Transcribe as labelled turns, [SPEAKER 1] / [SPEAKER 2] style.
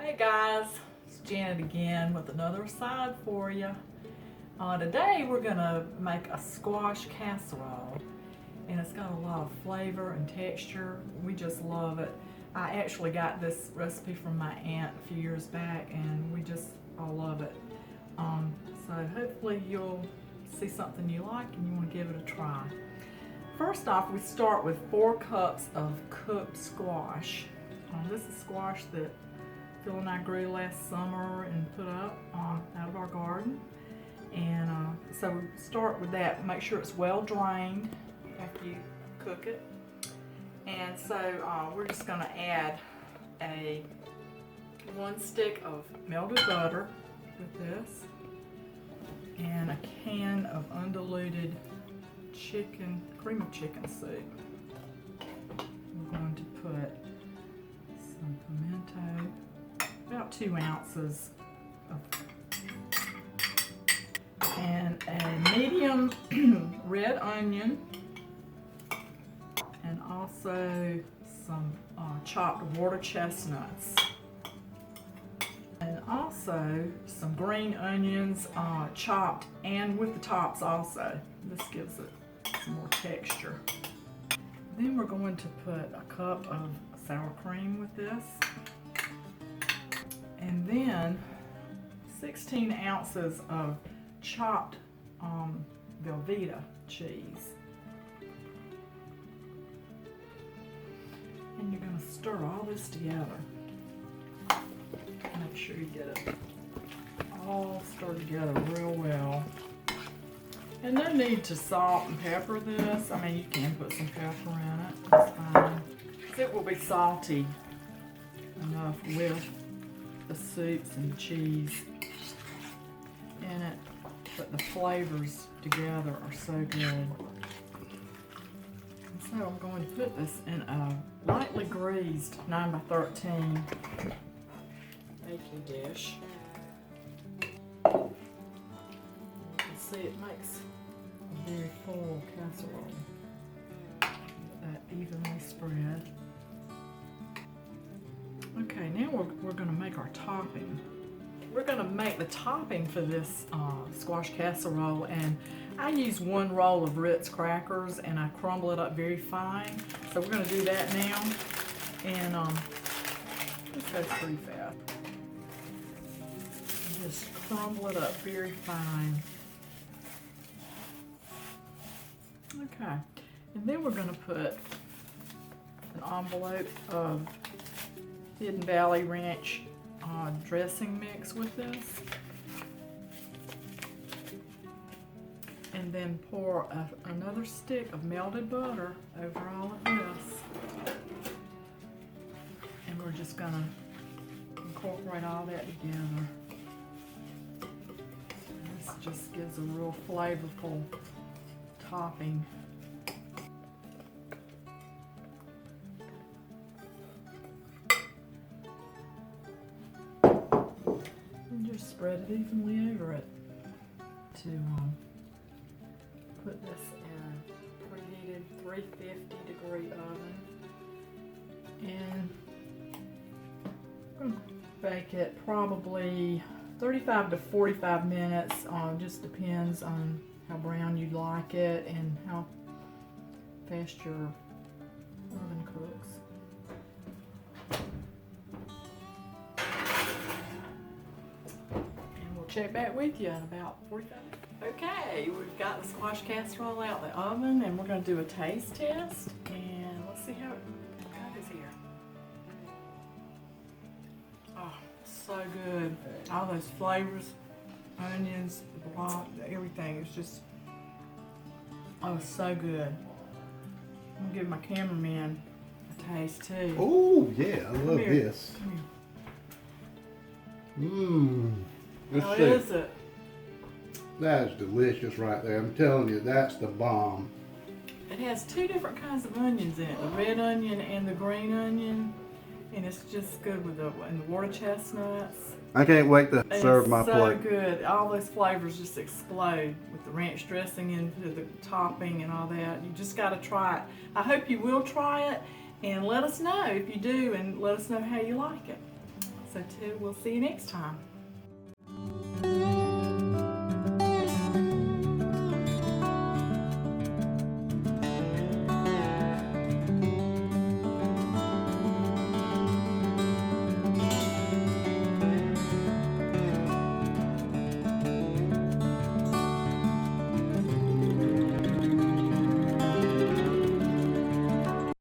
[SPEAKER 1] Hey guys, it's Janet again with another side for you. Today we're gonna make a squash casserole, and it's got a lot of flavor and texture. We just love it. I actually got this recipe from my aunt a few years back, and we just all love it. So hopefully you'll see something you like and you want to give it a try. First off, we start with 4 cups of cooked squash. This is squash that Phil and I grew last summer and put up out of our garden. And so we start with that. Make sure it's well drained after you cook it. And so we're just going to add 1 stick of melted butter with this, and a can of undiluted cream of chicken soup. We're going to put some pimento, about 2 ounces and a medium red onion, and also some chopped water chestnuts, and also some green onions chopped and with the tops also. This gives it some more texture. Then we're going to put a cup of sour cream with this, and then 16 ounces of chopped velveta cheese. And you're going to stir all this together. Make sure you get it all stirred together real well. And no need to salt and pepper this. I mean, you can put some pepper in it. It's fine. It will be salty enough with the soups and the cheese in it, but the flavors together are so good. And so I'm going to put this in a lightly greased 9 by 13 baking dish. You can see it makes a very full casserole. That evenly spread. Okay, now we're going to make our topping. We're going to make the topping for this squash casserole, and I use 1 roll of Ritz crackers and I crumble it up very fine. So we're going to do that now, and this goes pretty fast. Just crumble it up very fine. Okay, and then we're going to put an envelope of Hidden Valley Ranch dressing mix with this, and then pour another stick of melted butter over all of this, and we're just going to incorporate all that together. This just gives a real flavorful topping. Just spread it evenly over it to put this in a preheated 350 degree oven, and I'm going to bake it probably 35 to 45 minutes. Just depends on how brown you'd like it and how fast your oven cooks. Check back with you in about 45 minutes. Okay, we've got the squash casserole out of the oven, and we're going to do a taste test, and let's see how it goes here. Oh, so good. All those flavors, onions, block, everything. It's just, oh, so good. I'm going to give my cameraman a taste too.
[SPEAKER 2] Oh, yeah, I love this.
[SPEAKER 1] Come here.
[SPEAKER 2] Mmm.
[SPEAKER 1] How is it?
[SPEAKER 2] That is delicious right there. I'm telling you, that's the bomb.
[SPEAKER 1] It has 2 different kinds of onions in it, the red onion and the green onion, and it's just good with the water chestnuts.
[SPEAKER 2] I can't wait to serve my plate.
[SPEAKER 1] It's so good. All those flavors just explode with the ranch dressing into the topping and all that. You just got to try it. I hope you will try it, and let us know if you do, and let us know how you like it. So we'll see you next time.